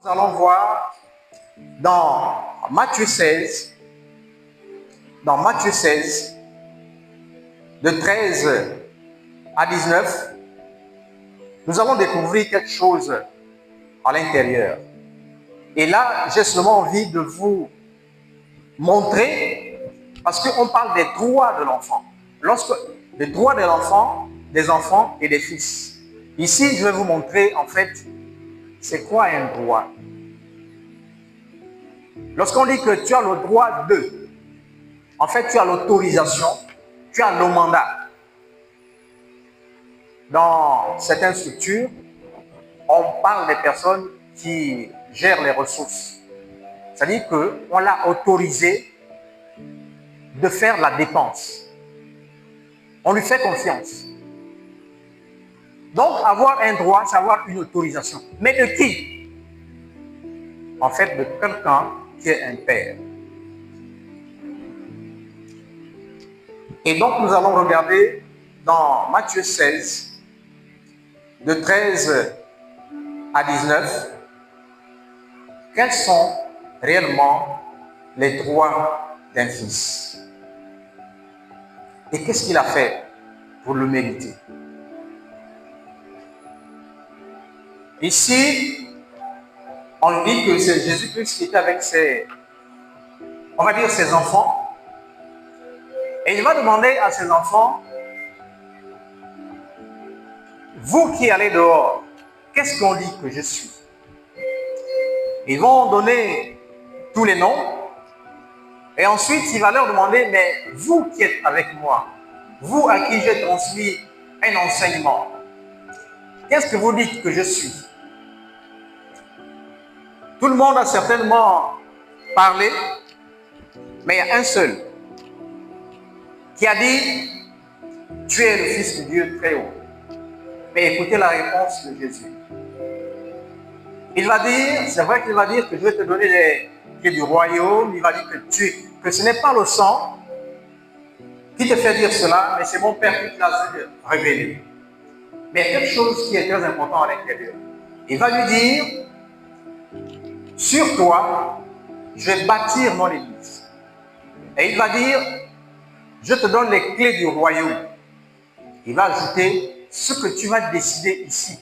Nous allons voir dans Matthieu 16, de 13 à 19, nous allons découvrir quelque chose à l'intérieur. Et là, j'ai seulement envie de vous montrer, parce qu'on parle des droits de l'enfant. Les droits de l'enfant, des enfants et des fils. Ici, je vais vous montrer, en fait, c'est quoi un droit. Lorsqu'on dit que tu as le droit de, en fait, tu as l'autorisation, tu as le mandat. Dans certaines structures, on parle des personnes qui gèrent les ressources. C'est-à-dire qu'on l'a autorisé de faire la dépense. On lui fait confiance. Donc, avoir un droit, c'est avoir une autorisation. Mais de qui? En fait, de quelqu'un qui est un père. Et donc, nous allons regarder dans Matthieu 16, de 13 à 19, quels sont réellement les droits d'un fils. Et qu'est-ce qu'il a fait pour le mériter? Ici, on dit que c'est Jésus-Christ qui était avec ses enfants. Et il va demander à ses enfants, vous qui allez dehors, qu'est-ce qu'on dit que je suis? Ils vont donner tous les noms. Et ensuite, il va leur demander, mais vous qui êtes avec moi, vous à qui j'ai transmis un enseignement, qu'est-ce que vous dites que je suis? Tout le monde a certainement parlé, mais il y a un seul qui a dit, tu es le Fils de Dieu très haut. Mais écoutez la réponse de Jésus. Il va dire, c'est vrai qu'il va dire que je vais te donner les clés du royaume. Il va dire que ce n'est pas le sang qui te fait dire cela, mais c'est mon Père qui te l'a révélé. Mais il y a quelque chose qui est très important à l'intérieur. Il va lui dire, sur toi, je vais bâtir mon église. Et il va dire, je te donne les clés du royaume. Il va ajouter, ce que tu vas décider ici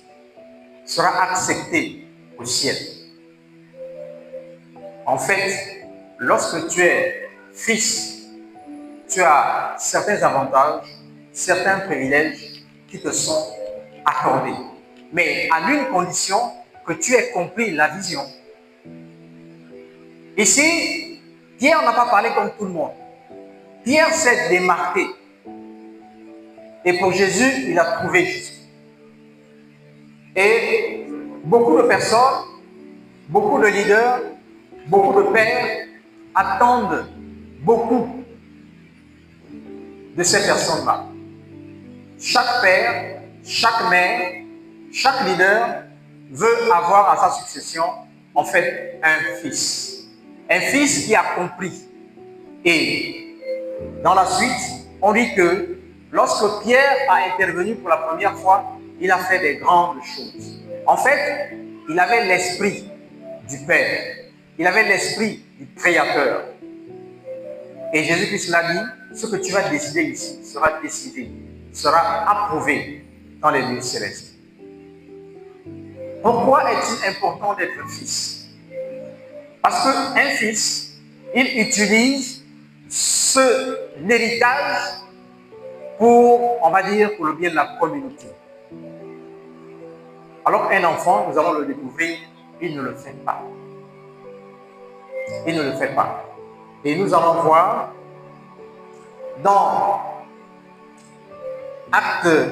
sera accepté au ciel. En fait, lorsque tu es fils, tu as certains avantages, certains privilèges qui te sont accordés. Mais à l'une condition, que tu aies compris la vision. Ici, Pierre n'a pas parlé comme tout le monde. Pierre s'est démarqué. Et pour Jésus, il a trouvé Jésus. Et beaucoup de personnes, beaucoup de leaders, beaucoup de pères attendent beaucoup de ces personnes-là. Chaque père, chaque mère, chaque leader veut avoir à sa succession, en fait, un fils. Un fils qui a compris. Et dans la suite, on dit que lorsque Pierre a intervenu pour la première fois, il a fait des grandes choses. En fait, il avait l'esprit du Père. Il avait l'esprit du Créateur. Et Jésus-Christ l'a dit, ce que tu vas décider ici sera décidé, sera approuvé dans les lieux célestes. Pourquoi est-il important d'être fils? Parce qu'un fils, il utilise ce héritage pour, on va dire, pour le bien de la communauté. Alors qu'un enfant, nous allons le découvrir, il ne le fait pas. Il ne le fait pas. Et nous allons voir dans Actes